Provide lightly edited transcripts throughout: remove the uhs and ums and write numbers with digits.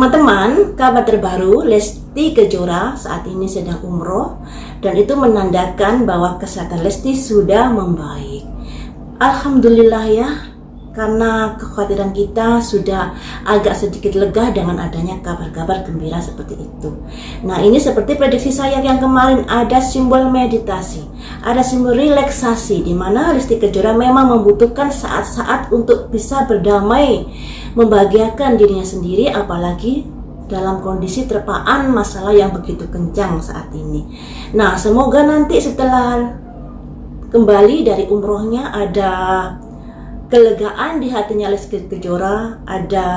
Teman-teman, kabar terbaru, Lesti Kejora saat ini sedang umroh dan itu menandakan bahwa kesehatan Lesti sudah membaik. Alhamdulillah ya, karena kekhawatiran kita sudah agak sedikit lega dengan adanya kabar-kabar gembira seperti itu. Nah, ini seperti prediksi saya yang kemarin, ada simbol meditasi, ada simbol relaksasi, di mana Lesti Kejora memang membutuhkan saat-saat untuk bisa berdamai, membahagiakan dirinya sendiri, apalagi dalam kondisi terpaan masalah yang begitu kencang saat ini. Nah, semoga nanti setelah kembali dari umrohnya ada kelegaan di hatinya Lesti Kejora, ada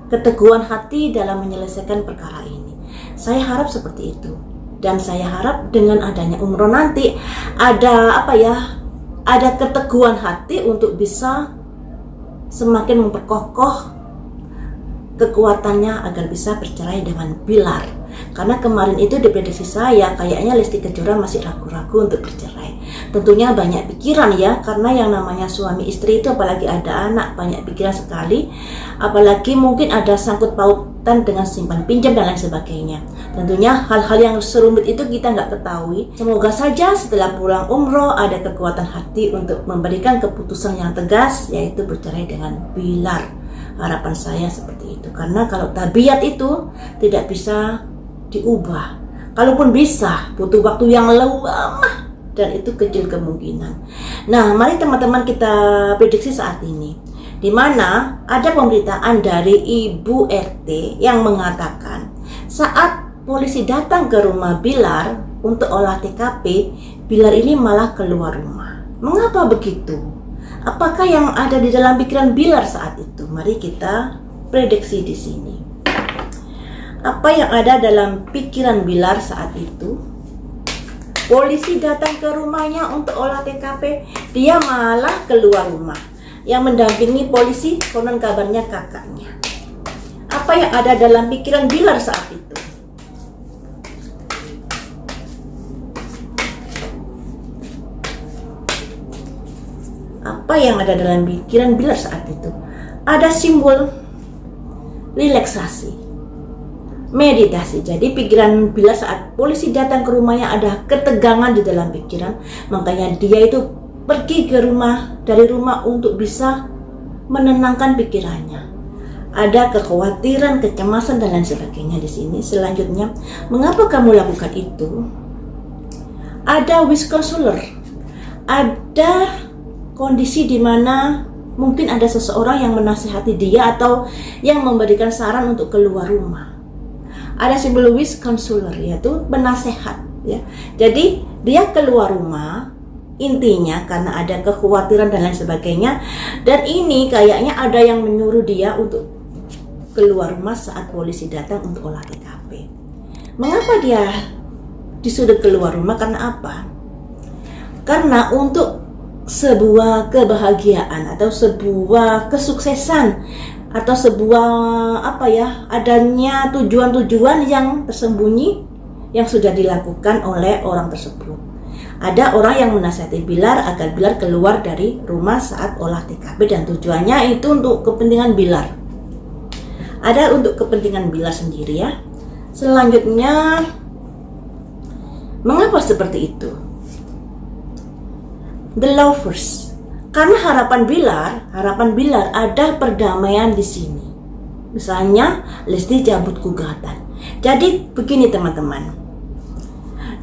keteguhan hati dalam menyelesaikan perkara ini. Saya harap seperti itu, dan saya harap dengan adanya umroh nanti ada ada keteguhan hati untuk bisa semakin memperkokoh kekuatannya agar bisa bercerai dengan Bilar. Karena kemarin itu diprediksi saya kayaknya Lesti Kejora masih ragu-ragu untuk bercerai. Tentunya banyak pikiran ya, karena yang namanya suami istri itu apalagi ada anak, banyak pikiran sekali. Apalagi mungkin ada sangkut pautan dengan simpan pinjam dan lain sebagainya. Tentunya hal-hal yang serumit itu kita nggak ketahui. Semoga saja setelah pulang umroh ada kekuatan hati untuk memberikan keputusan yang tegas, yaitu bercerai dengan Bilar. Harapan saya seperti itu, karena kalau tabiat itu tidak bisa diubah. Kalaupun bisa, butuh waktu yang lama dan itu kecil kemungkinan. Nah, mari teman-teman kita prediksi saat ini, di mana ada pemberitaan dari Ibu RT yang mengatakan saat polisi datang ke rumah Bilar untuk olah TKP, Bilar ini malah keluar rumah. Mengapa begitu? Apakah yang ada di dalam pikiran Bilar saat itu? Mari kita prediksi di sini. Apa yang ada dalam pikiran Bilar saat itu? Polisi datang ke rumahnya untuk olah TKP, dia malah keluar rumah. Yang mendampingi polisi konon kabarnya kakaknya. Apa yang ada dalam pikiran Bilar saat itu? Apa yang ada dalam pikiran Bilar saat itu? Ada simbol relaksasi, meditasi. Jadi pikiran Bilar saat polisi datang ke rumahnya ada ketegangan di dalam pikiran, makanya dia itu pergi ke rumah, dari rumah untuk bisa menenangkan pikirannya. Ada kekhawatiran, kecemasan dan lain sebagainya di sini. Selanjutnya, mengapa kamu lakukan itu? Ada wish counselor, ada kondisi di mana mungkin ada seseorang yang menasihati dia atau yang memberikan saran untuk keluar rumah. Ada simbol wish counselor, yaitu penasehat ya. Jadi dia keluar rumah intinya karena ada kekhawatiran dan lain sebagainya, dan ini kayaknya ada yang menyuruh dia untuk keluar rumah saat polisi datang untuk olah TKP. Mengapa dia disuruh keluar rumah? Karena apa? Karena untuk sebuah kebahagiaan atau sebuah kesuksesan atau sebuah adanya tujuan-tujuan yang tersembunyi yang sudah dilakukan oleh orang tersebut. Ada orang yang menasihati Bilar agar Bilar keluar dari rumah saat olah TKP, dan tujuannya itu untuk kepentingan Bilar. Ada untuk kepentingan Bilar sendiri ya. Selanjutnya, mengapa seperti itu? The Lovers. Karena harapan Bilar ada perdamaian di sini. Misalnya Lesti cabut gugatan. Jadi begini teman-teman,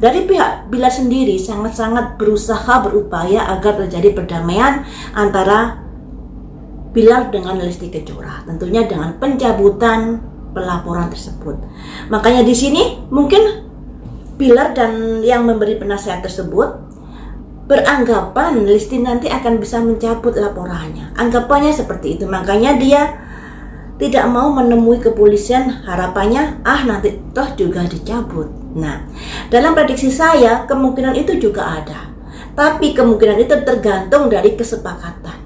dari pihak Bilar sendiri sangat-sangat berusaha, berupaya agar terjadi perdamaian antara Bilar dengan Lesti Kejora, tentunya dengan pencabutan pelaporan tersebut. Makanya di sini mungkin Bilar dan yang memberi penasihat tersebut beranggapan Lesti nanti akan bisa mencabut laporannya. Anggapannya seperti itu. Makanya dia tidak mau menemui kepolisian, harapannya nanti toh juga dicabut. Nah, dalam prediksi saya kemungkinan itu juga ada. Tapi kemungkinan itu tergantung dari kesepakatan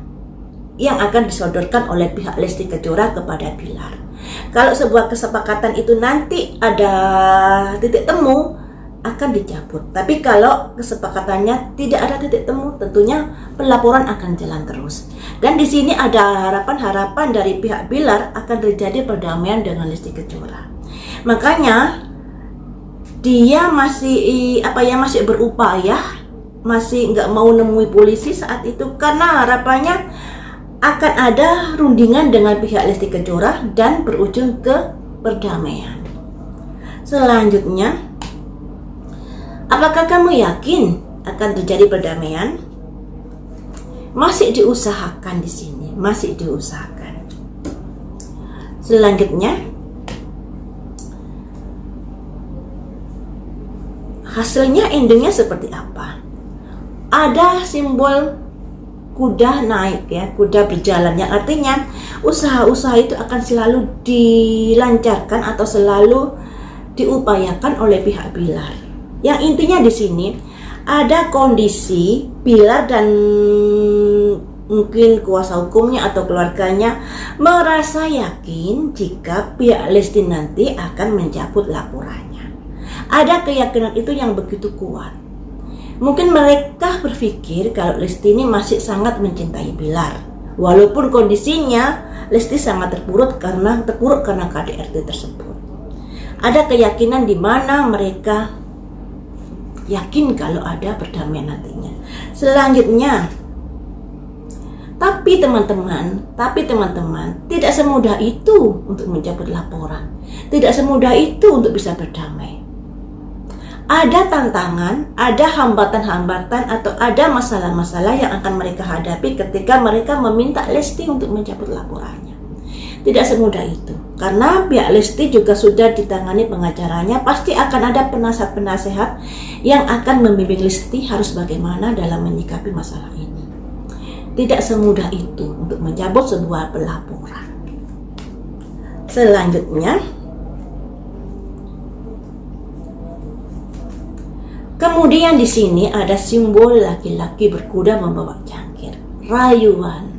yang akan disodorkan oleh pihak Lesti Kejora kepada Bilar. Kalau sebuah kesepakatan itu nanti ada titik temu, akan dicabut. Tapi kalau kesepakatannya tidak ada titik temu, tentunya pelaporan akan jalan terus. Dan di sini ada harapan-harapan dari pihak Bilar akan terjadi perdamaian dengan Lesti Kejora. Makanya dia masih berupaya, masih nggak mau nemui polisi saat itu karena harapannya akan ada rundingan dengan pihak Lesti Kejora dan berujung ke perdamaian. Selanjutnya, apakah kamu yakin akan terjadi perdamaian? Masih diusahakan di sini, masih diusahakan. Selanjutnya, hasilnya endingnya seperti apa? Ada simbol kuda naik ya, kuda berjalan, yang artinya usaha-usaha itu akan selalu dilancarkan atau selalu diupayakan oleh pihak Bilar. Yang intinya di sini ada kondisi Bilar dan mungkin kuasa hukumnya atau keluarganya merasa yakin jika pihak Lesti nanti akan mencabut laporannya. Ada keyakinan itu yang begitu kuat. Mungkin mereka berpikir kalau Lesti ini masih sangat mencintai Bilar, walaupun kondisinya Lesti sangat terpuruk karena KDRT tersebut. Ada keyakinan di mana mereka yakin kalau ada perdamaian nantinya. Selanjutnya, tapi teman-teman, tidak semudah itu untuk mencabut laporan. Tidak semudah itu untuk bisa berdamai. Ada tantangan, ada hambatan-hambatan atau ada masalah-masalah yang akan mereka hadapi ketika mereka meminta Lesti untuk mencabut laporannya. Tidak semudah itu, karena pihak Lesti juga sudah ditangani pengacaranya. Pasti akan ada penasehat-penasehat yang akan membimbing Lesti harus bagaimana dalam menyikapi masalah ini. Tidak semudah itu untuk mencabut sebuah pelaporan. Selanjutnya, kemudian di sini ada simbol laki-laki berkuda membawa cangkir, rayuan.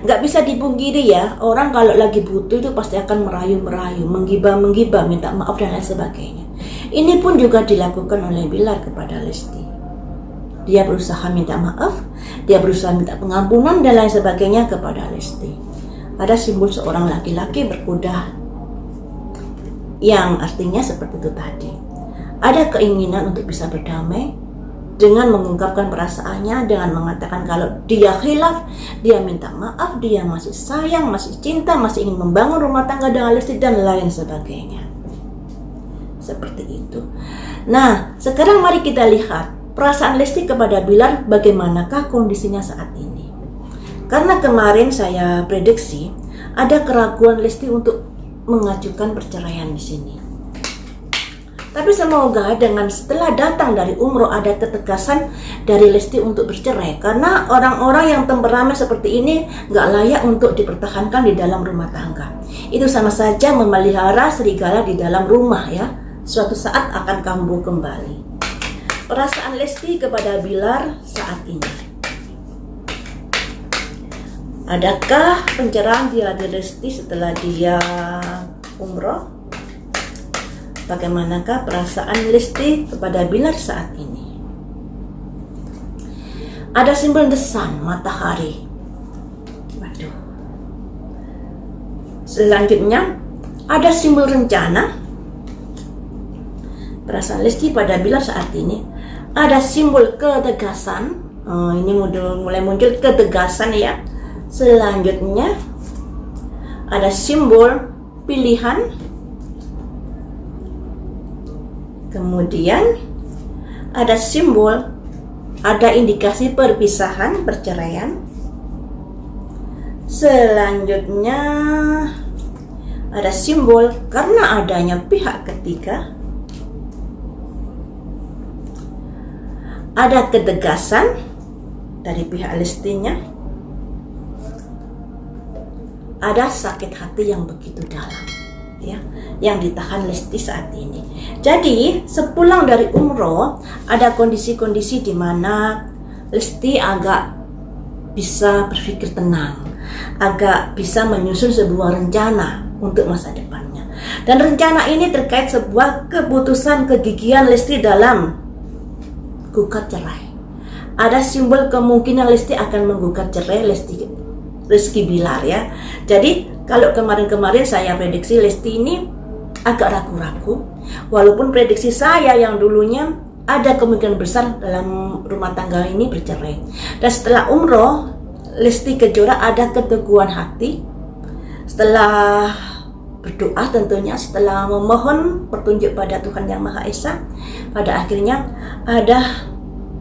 Nggak bisa dipungkiri ya, orang kalau lagi butuh itu pasti akan merayu-merayu, menggibah-menggibah, minta maaf dan lain sebagainya. Ini pun juga dilakukan oleh Bilar kepada Lesti. Dia berusaha minta maaf, dia berusaha minta pengampunan dan lain sebagainya kepada Lesti. Ada simbol seorang laki-laki berkuda, yang artinya seperti itu tadi. Ada keinginan untuk bisa berdamai dengan mengungkapkan perasaannya, dengan mengatakan kalau dia khilaf, dia minta maaf, dia masih sayang, masih cinta, masih ingin membangun rumah tangga dengan Lesti dan lain sebagainya. Seperti itu. Nah, sekarang mari kita lihat perasaan Lesti kepada Bilar bagaimanakah kondisinya saat ini. Karena kemarin saya prediksi ada keraguan Lesti untuk mengajukan perceraian di sini. Tapi semoga dengan setelah datang dari umroh ada ketegasan dari Lesti untuk bercerai. Karena orang-orang yang temperamen seperti ini gak layak untuk dipertahankan di dalam rumah tangga. Itu sama saja memelihara serigala di dalam rumah ya. Suatu saat akan kambuh kembali. Perasaan Lesti kepada Bilar saat ini. Adakah pencerahan dari Lesti setelah dia umroh? Bagaimanakah perasaan Lesti kepada Bilar saat ini? Ada simbol the sun, matahari. Waduh. Selanjutnya ada simbol rencana. Perasaan Lesti pada Bilar saat ini. Ada simbol ketegasan. Ini mulai muncul ketegasan ya. Selanjutnya ada simbol pilihan. Kemudian ada simbol, ada indikasi perpisahan, perceraian. Selanjutnya ada simbol karena adanya pihak ketiga. Ada ketegasan dari pihak Lestinya. Ada sakit hati yang begitu dalam ya, yang ditahan Lesti saat ini. Jadi sepulang dari umroh ada kondisi-kondisi di mana Lesti agak bisa berpikir tenang, agak bisa menyusun sebuah rencana untuk masa depannya. Dan rencana ini terkait sebuah keputusan kegigihan Lesti dalam gugat cerai. Ada simbol kemungkinan Lesti akan menggugat cerai. Lesti Rizky Bilar ya. Jadi kalau kemarin-kemarin saya prediksi Lesti ini agak ragu-ragu, walaupun prediksi saya yang dulunya ada kemungkinan besar dalam rumah tangga ini bercerai. Dan setelah umroh, Lesti Kejora ada keteguhan hati. Setelah berdoa tentunya, setelah memohon petunjuk pada Tuhan Yang Maha Esa, pada akhirnya ada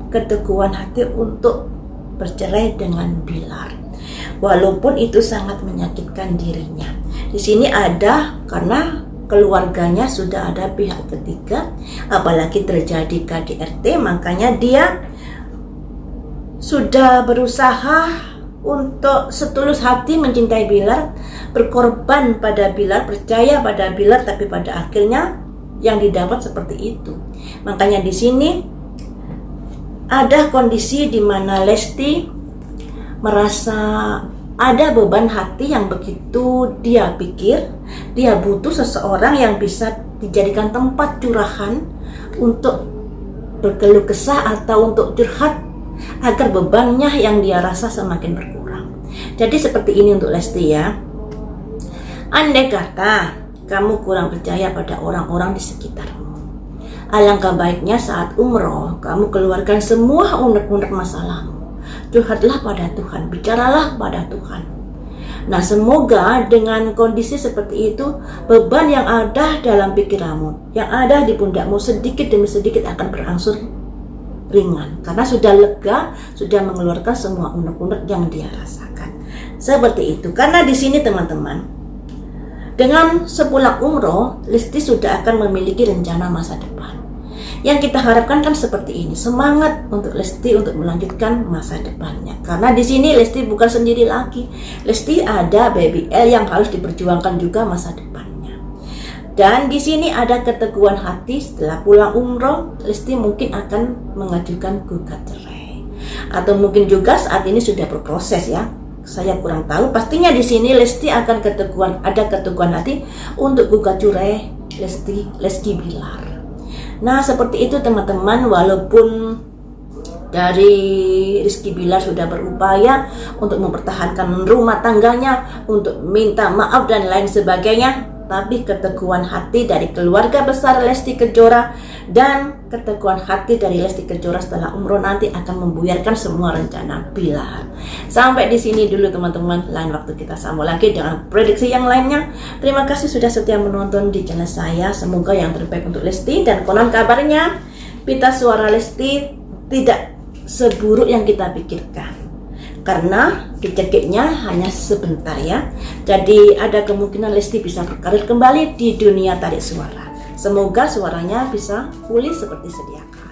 keteguhan hati untuk bercerai dengan Bilar. Walaupun itu sangat menyakitkan dirinya. Di sini ada karena keluarganya sudah ada pihak ketiga, apalagi terjadi KDRT, makanya dia sudah berusaha untuk setulus hati mencintai Bilar, berkorban pada Bilar, percaya pada Bilar, tapi pada akhirnya yang didapat seperti itu. Makanya di sini ada kondisi di mana Lesti merasa ada beban hati yang begitu dia pikir dia butuh seseorang yang bisa dijadikan tempat curahan untuk berkeluh kesah atau untuk curhat agar bebannya yang dia rasa semakin berkurang. Jadi seperti ini untuk Lesti ya. Andai kata kamu kurang percaya pada orang-orang di sekitarmu, alangkah baiknya saat umroh kamu keluarkan semua unek-unek masalahmu. Curhatlah pada Tuhan, bicaralah pada Tuhan. Nah, semoga dengan kondisi seperti itu, beban yang ada dalam pikiranmu, yang ada di pundakmu sedikit demi sedikit akan berangsur ringan. Karena sudah lega, sudah mengeluarkan semua unek-unek yang dia rasakan. Seperti itu. Karena di sini teman-teman, dengan sepulang umroh, Lesti sudah akan memiliki rencana masa depan. Yang kita harapkan kan seperti ini, semangat untuk Lesti untuk melanjutkan masa depannya. Karena di sini Lesti bukan sendiri lagi, Lesti ada Baby L yang harus diperjuangkan juga masa depannya. Dan di sini ada keteguhan hati setelah pulang umroh, Lesti mungkin akan mengajukan gugat cerai, atau mungkin juga saat ini sudah berproses ya. Saya kurang tahu. Pastinya di sini Lesti akan ada keteguhan hati untuk gugat cerai Lesti Bilar. Nah, seperti itu teman-teman, walaupun dari Rizky Bilar sudah berupaya untuk mempertahankan rumah tangganya, untuk minta maaf dan lain sebagainya, tapi keteguhan hati dari keluarga besar Lesti Kejora dan keteguhan hati dari Lesti Kejora setelah umroh nanti akan membuyarkan semua rencana Bilar. Sampai di sini dulu teman-teman, lain waktu kita sambung lagi dengan prediksi yang lainnya. Terima kasih sudah setia menonton di channel saya. Semoga yang terbaik untuk Lesti, dan konon kabarnya pita suara Lesti tidak seburuk yang kita pikirkan, karena dicekiknya hanya sebentar ya. Jadi ada kemungkinan Lesti bisa berkarir kembali di dunia tarik suara. Semoga suaranya bisa pulih seperti sedia kala.